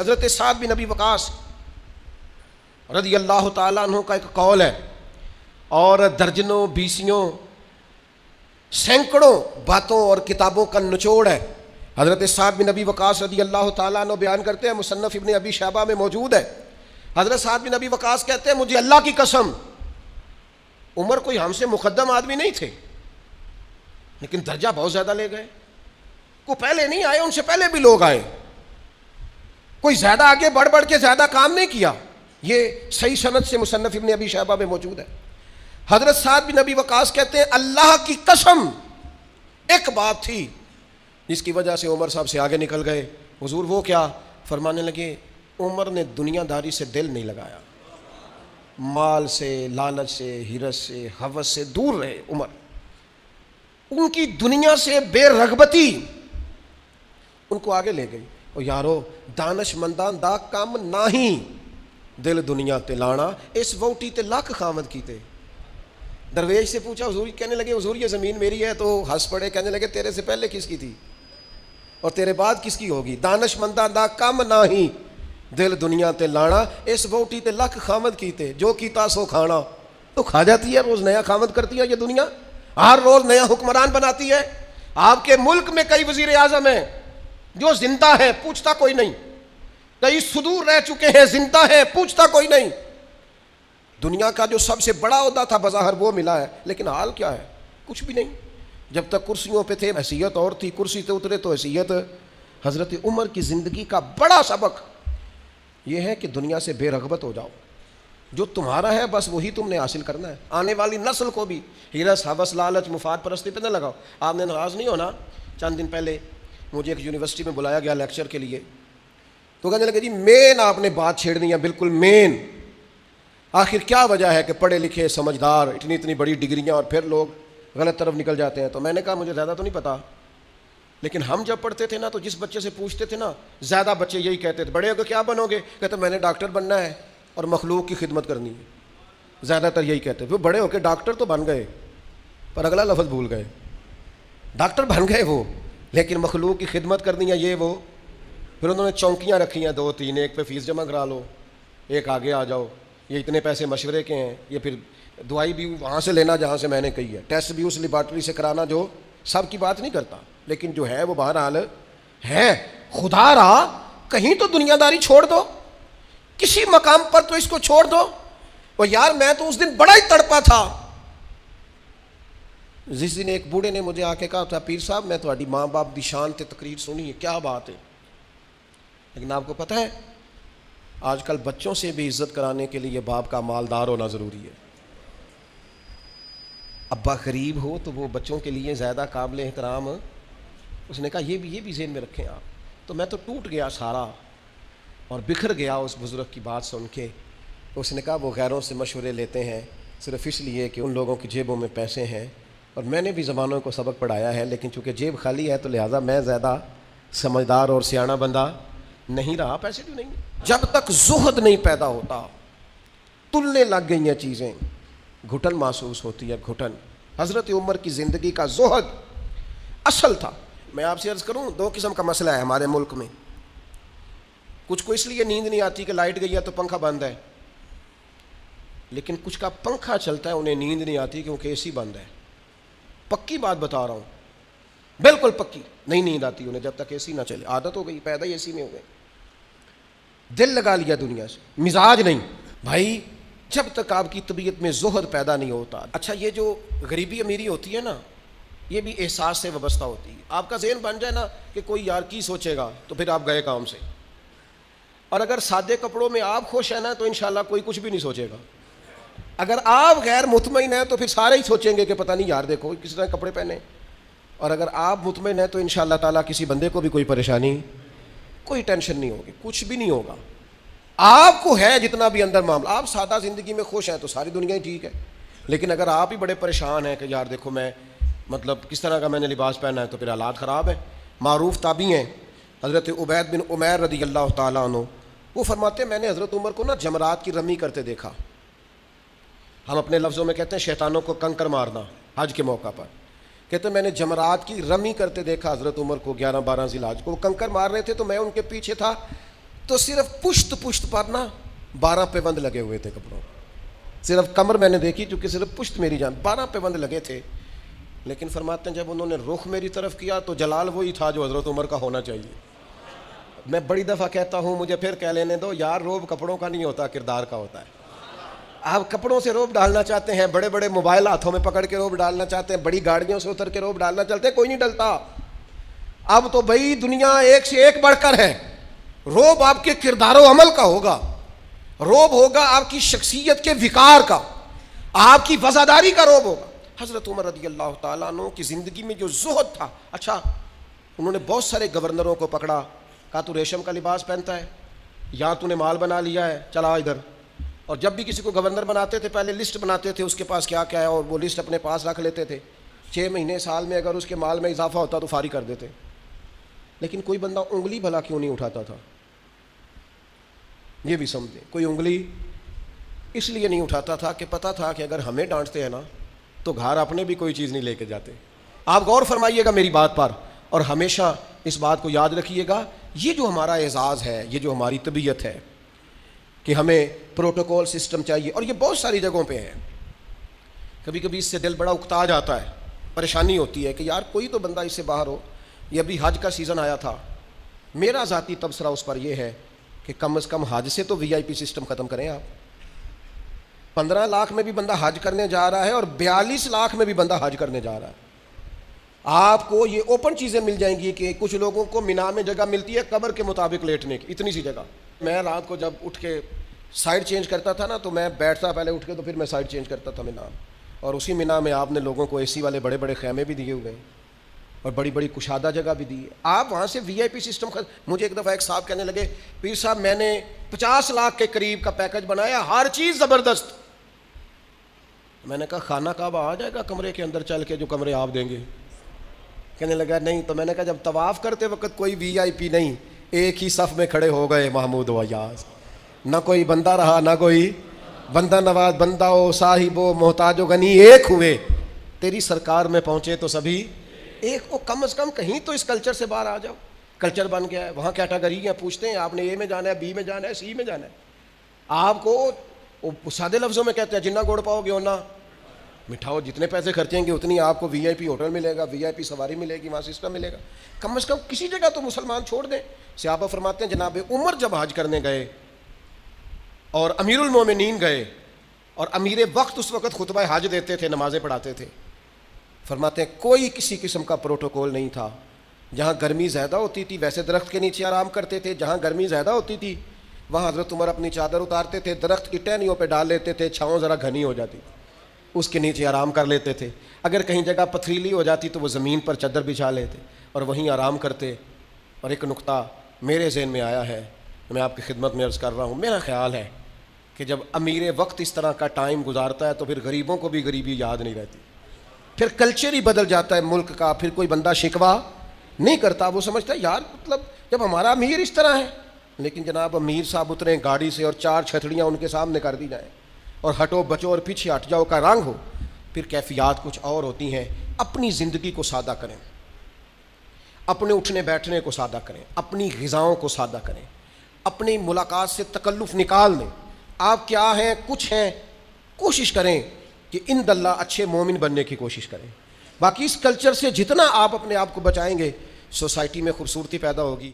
حضرت سعد بن ابی وقاص رضی اللہ تعالیٰ عنہ کا ایک قول ہے، اور درجنوں بیسیوں سینکڑوں باتوں اور کتابوں کا نچوڑ ہے۔ حضرت سعد بن ابی وقاص رضی اللہ تعالیٰ عنہ بیان کرتے ہیں، مصنف ابن ابی شیبہ میں موجود ہے، حضرت سعد بن ابی وقاص کہتے ہیں مجھے اللہ کی قسم، عمر کوئی ہم سے مقدم آدمی نہیں تھے، لیکن درجہ بہت زیادہ لے گئے۔ کوئی پہلے نہیں آئے، ان سے پہلے بھی لوگ آئے، کوئی زیادہ آگے بڑھ کے زیادہ کام نہیں کیا۔ یہ صحیح سند سے مصنف ابن ابی شیبہ میں موجود ہے۔ حضرت سعد بن ابی وقاص کہتے ہیں اللہ کی قسم ایک بات تھی جس کی وجہ سے عمر صاحب سے آگے نکل گئے۔ حضور وہ کیا؟ فرمانے لگے عمر نے دنیا داری سے دل نہیں لگایا، مال سے، لالچ سے، ہرس سے، ہوس سے دور رہے عمر۔ ان کی دنیا سے بے رغبتی ان کو آگے لے گئی۔ اور یارو دانش مندان دا کام نہیں، دل دنیا تے لانا اس ووٹی تے لاکھ خامد کیتے۔ درویش سے پوچھا، حضور کہنے لگے حضور یہ زمین میری ہے، تو ہنس پڑے، کہنے لگے تیرے سے پہلے کس کی تھی اور تیرے بعد کس کی ہوگی؟ دانش مندان دا کام نہیں، دل دنیا تے لانا اس ووٹی تے لاکھ خامد کیتے، جو کیتا سو کھانا۔ تو کھا جاتی ہے، روز نیا خامد کرتی ہے یہ دنیا، ہر روز نیا حکمران بناتی ہے۔ آپ کے ملک میں کئی وزیر اعظم ہیں جو زندہ ہے، پوچھتا کوئی نہیں، کئی صدور رہ چکے ہیں، زندہ ہے، پوچھتا کوئی نہیں۔ دنیا کا جو سب سے بڑا عہدہ تھا بظاہر وہ ملا ہے، لیکن حال کیا ہے؟ کچھ بھی نہیں۔ جب تک کرسیوں پہ تھے حیثیت اور تھی، کرسی سے اترے تو حیثیت۔ حضرت عمر کی زندگی کا بڑا سبق یہ ہے کہ دنیا سے بے رغبت ہو جاؤ، جو تمہارا ہے بس وہی تم نے حاصل کرنا ہے۔ آنے والی نسل کو بھی ہرس، ہوس، لالچ، مفاد پرستی پہ نہ لگاؤ۔ آپ نے ناراض نہیں ہونا، چند دن پہلے مجھے ایک یونیورسٹی میں بلایا گیا لیکچر کے لیے، تو کہنے لگے جی مین آپ نے بات چھیڑ دی ہے، بالکل مین۔ آخر کیا وجہ ہے کہ پڑھے لکھے سمجھدار اتنی بڑی ڈگریاں اور پھر لوگ غلط طرف نکل جاتے ہیں؟ تو میں نے کہا مجھے زیادہ تو نہیں پتا، لیکن ہم جب پڑھتے تھے نا تو جس بچے سے پوچھتے تھے نا، زیادہ بچے یہی کہتے تھے بڑے ہو کے کیا بنو گے؟ کہتے میں نے ڈاکٹر بننا ہے اور مخلوق کی خدمت کرنی ہے، زیادہ تر یہی کہتے تھے۔ وہ بڑے ہو کے ڈاکٹر تو بن گئے پر اگلا لفظ بھول گئے، ڈاکٹر بن گئے وہ، لیکن مخلوق کی خدمت کرنی ہے یہ وہ۔ پھر انہوں نے چونکیاں رکھی ہیں 2-3، ایک پہ فیس جمع کرا لو، ایک آگے آ جاؤ، یہ اتنے پیسے مشورے کے ہیں، یہ پھر دوائی بھی وہاں سے لینا جہاں سے میں نے کہی ہے، ٹیسٹ بھی اس لیبارٹری سے کرانا جو سب کی بات نہیں کرتا، لیکن جو ہے وہ بہرحال ہے۔ خدا را کہیں تو دنیا داری چھوڑ دو، کسی مقام پر تو اس کو چھوڑ دو۔ اور یار میں تو اس دن بڑا ہی تڑپا تھا، جس دن ایک بوڑھے نے مجھے آ کے کہا تھا پیر صاحب میں تہاڈی ماں باپ دی شان تے تقریر سنی ہے، کیا بات ہے، لیکن آپ کو پتہ ہے آج کل بچوں سے بھی عزت کرانے کے لیے باپ کا مالدار ہونا ضروری ہے۔ ابا غریب ہو تو وہ بچوں کے لیے زیادہ قابل احترام۔ اس نے کہا یہ بھی ذہن میں رکھیں آپ۔ تو میں تو ٹوٹ گیا سارا اور بکھر گیا اس بزرگ کی بات سن کے۔ اس نے کہا وہ غیروں سے مشورے لیتے ہیں صرف اس لیے کہ ان لوگوں کی جیبوں میں پیسے ہیں، اور میں نے بھی زبانوں کو سبق پڑھایا ہے، لیکن چونکہ جیب خالی ہے تو لہٰذا میں زیادہ سمجھدار اور سیاںہ بندہ نہیں رہا۔ پیسے کیوں نہیں؟ جب تک زہد نہیں پیدا ہوتا، تلنے لگ گئی ہیں چیزیں، گھٹن محسوس ہوتی ہے، گھٹن۔ حضرت عمر کی زندگی کا زہد اصل تھا۔ میں آپ سے عرض کروں 2 قسم کا مسئلہ ہے ہمارے ملک میں۔ کچھ کو اس لیے نیند نہیں آتی کہ لائٹ گئی ہے تو پنکھا بند ہے، لیکن کچھ کا پنکھا چلتا ہے انہیں نیند نہیں آتی کیونکہ اے سی بند ہے۔ پکی بات بتا رہا ہوں، بالکل پکی، نہیں نیند آتی انہیں جب تک اے سی نہ چلے۔ عادت ہو گئی، پیدا ہی اے سی میں ہو گئے، دل لگا لیا دنیا سے، مزاج نہیں۔ بھائی جب تک آپ کی طبیعت میں زہد پیدا نہیں ہوتا، اچھا یہ جو غریبی امیری ہوتی ہے نا، یہ بھی احساس سے وابستہ ہوتی ہے۔ آپ کا ذہن بن جائے نا کہ کوئی یار کی سوچے گا تو پھر آپ گئے کام سے، اور اگر سادے کپڑوں میں آپ خوش ہیں نا تو انشاءاللہ کوئی کچھ بھی نہیں سوچے گا۔ اگر آپ غیر مطمئن ہیں تو پھر سارے ہی سوچیں گے کہ پتہ نہیں یار دیکھو کس طرح کپڑے پہنے، اور اگر آپ مطمئن ہیں تو انشاءاللہ تعالیٰ کسی بندے کو بھی کوئی پریشانی، کوئی ٹینشن نہیں ہوگی، کچھ بھی نہیں ہوگا۔ آپ کو ہے جتنا بھی اندر معاملہ، آپ سادہ زندگی میں خوش ہیں تو ساری دنیا ہی ٹھیک ہے، لیکن اگر آپ ہی بڑے پریشان ہیں کہ یار دیکھو میں مطلب کس طرح کا میں نے لباس پہنا ہے تو پھر حالات خراب ہے۔ معروف تابعی ہیں حضرت عبید بن عمیر رضی اللہ تعالیٰ عنہ، وہ فرماتے ہیں میں نے حضرت عمر کو نا جمرات کی رمی کرتے دیکھا۔ ہم اپنے لفظوں میں کہتے ہیں شیطانوں کو کنکر مارنا، حج کے موقع پر کہتے ہیں میں نے جمرات کی رمی کرتے دیکھا حضرت عمر کو 11-12 ذی الحج کو، وہ کنکر مار رہے تھے تو میں ان کے پیچھے تھا، تو صرف پشت پر نا 12 پیوند لگے ہوئے تھے کپڑوں، صرف کمر میں نے دیکھی چونکہ صرف پشت میری جان 12 پیوند لگے تھے. لیکن فرماتے ہیں جب انہوں نے رخ میری طرف کیا تو جلال وہی تھا جو حضرت عمر کا ہونا چاہیے. میں بڑی دفعہ کہتا ہوں، مجھے پھر کہہ لینے دو یار، روب کپڑوں کا نہیں ہوتا، کردار کا ہوتا ہے. آپ کپڑوں سے روب ڈالنا چاہتے ہیں، بڑے بڑے موبائل ہاتھوں میں پکڑ کے روب ڈالنا چاہتے ہیں، بڑی گاڑیوں سے اتر کے روب ڈالنا چاہتے ہیں، کوئی نہیں ڈلتا. اب تو بھائی دنیا ایک سے ایک بڑھ کر ہے. روب آپ کے کردار و عمل کا ہوگا، روب ہوگا آپ کی شخصیت کے وقار کا، آپ کی وفاداری کا روب ہوگا. حضرت عمر رضی اللہ تعالیٰ عنہ کی زندگی میں جو زہد تھا، اچھا انہوں نے بہت سارے گورنروں کو پکڑا، کہا تو ریشم کا لباس پہنتا ہے یا تو نے مال بنا لیا ہے، چلا ادھر. اور جب بھی کسی کو گورنر بناتے تھے پہلے لسٹ بناتے تھے اس کے پاس کیا کیا ہے، اور وہ لسٹ اپنے پاس رکھ لیتے تھے. 6 مہینے سال میں اگر اس کے مال میں اضافہ ہوتا تو فارغ کر دیتے. لیکن کوئی بندہ انگلی بھلا کیوں نہیں اٹھاتا تھا؟ یہ بھی سمجھیں، کوئی انگلی اس لیے نہیں اٹھاتا تھا کہ پتہ تھا کہ اگر ہمیں ڈانٹتے ہیں نا تو گھر اپنے بھی کوئی چیز نہیں لے کے جاتے. آپ غور فرمائیے گا میری بات پر، اور ہمیشہ اس بات کو یاد رکھیے گا، یہ جو ہمارا اعزاز ہے، یہ جو ہماری طبیعت ہے کہ ہمیں پروٹوکول سسٹم چاہیے، اور یہ بہت ساری جگہوں پہ ہے. کبھی کبھی اس سے دل بڑا اکتا جاتا ہے، پریشانی ہوتی ہے کہ یار کوئی تو بندہ اس سے باہر ہو. یہ ابھی حج کا سیزن آیا تھا، میرا ذاتی تبصرہ اس پر یہ ہے کہ کم از کم حج سے تو VIP سسٹم ختم کریں. آپ 15 لاکھ میں بھی بندہ حج کرنے جا رہا ہے اور 42 لاکھ میں بھی بندہ حج کرنے جا رہا ہے. آپ کو یہ اوپن چیزیں مل جائیں گی کہ کچھ لوگوں کو مینا میں جگہ ملتی ہے قبر کے مطابق لیٹنے کی، اتنی سی جگہ. میں رات کو جب اٹھ کے سائڈ چینج کرتا تھا نا تو میں بیٹھتا پہلے اٹھ کے تو پھر میں سائڈ چینج کرتا تھا مینا. اور اسی مینا میں آپ نے لوگوں کو AC والے بڑے بڑے خیمے بھی دیے ہوئے ہیں اور بڑی بڑی کشادہ جگہ بھی دی ہے. آپ وہاں سے VIP سسٹم مجھے ایک دفعہ ایک صاحب کہنے لگے، پیر صاحب میں نے 50 لاکھ کے قریب کا پیکج بنایا، ہر چیز زبردست. میں نے کہا خانہ کعبہ آ جائے گا کمرے کے اندر چل کے جو کمرے آپ دیں گے؟ کہنے لگا نہیں. تو میں نے کہا جب طواف کرتے وقت کوئی VIP نہیں، ایک ہی صف میں کھڑے ہو گئے محمود و ایاز، نہ کوئی بندہ رہا نہ کوئی بندہ نواز، بندہ ہو صاحب و محتاج و غنی ایک ہوئے، تیری سرکار میں پہنچے تو سبھی ایک. وہ کم از کم کہیں تو اس کلچر سے باہر آ جاؤ. کلچر بن گیا ہے، وہاں کیٹاگری ہیں، پوچھتے ہیں آپ نے A میں جانا ہے، B میں جانا ہے، C میں جانا ہے. آپ کو سادے لفظوں میں کہتے ہیں جنہ گوڑ پاؤ گے اتنا میٹھا ہو، جتنے پیسے خرچیں گے اتنی آپ کو VIP ہوٹل ملے گا، VIP سواری ملے گی، وہاں سسٹم ملے گا. کم از کم کسی جگہ تو مسلمان چھوڑ دیں. صحابہ فرماتے ہیں جناب عمر جب حج کرنے گئے اور امیر المومنین گئے اور امیر وقت اس وقت خطبہ حج دیتے تھے، نمازیں پڑھاتے تھے، فرماتے ہیں کوئی کسی قسم کا پروٹوکول نہیں تھا. جہاں گرمی زیادہ ہوتی تھی ویسے درخت کے نیچے آرام کرتے تھے، جہاں گرمی زیادہ ہوتی تھی وہاں حضرت عمر اپنی چادر اتارتے تھے، درخت کی ٹہنیوں پہ ڈال لیتے تھے، چھاؤں ذرا گھنی ہو جاتی اس کے نیچے آرام کر لیتے تھے. اگر کہیں جگہ پتھریلی ہو جاتی تو وہ زمین پر چادر بچھا لیتے اور وہیں آرام کرتے. اور ایک نقطہ میرے ذہن میں آیا ہے، میں آپ کی خدمت میں عرض کر رہا ہوں، میرا خیال ہے کہ جب امیر وقت اس طرح کا ٹائم گزارتا ہے تو پھر غریبوں کو بھی غریبی یاد نہیں رہتی، پھر کلچر ہی بدل جاتا ہے ملک کا. پھر کوئی بندہ شکوہ نہیں کرتا، وہ سمجھتا ہے یار مطلب جب ہمارا امیر اس طرح ہے. لیکن جناب امیر صاحب اتریں گاڑی سے اور 4 چھتریاں ان کے سامنے کر دی جائیں اور ہٹو بچو اور پیچھے ہٹ جاؤ کا رنگ ہو، پھر کیفیات کچھ اور ہوتی ہیں. اپنی زندگی کو سادہ کریں، اپنے اٹھنے بیٹھنے کو سادہ کریں، اپنی غذاؤں کو سادہ کریں، اپنی ملاقات سے تکلف نکال دیں. آپ کیا ہیں، کچھ ہیں، کوشش کریں کہ ان اللہ اچھے مومن بننے کی کوشش کریں. باقی اس کلچر سے جتنا آپ اپنے آپ کو بچائیں گے سوسائٹی میں خوبصورتی پیدا ہوگی.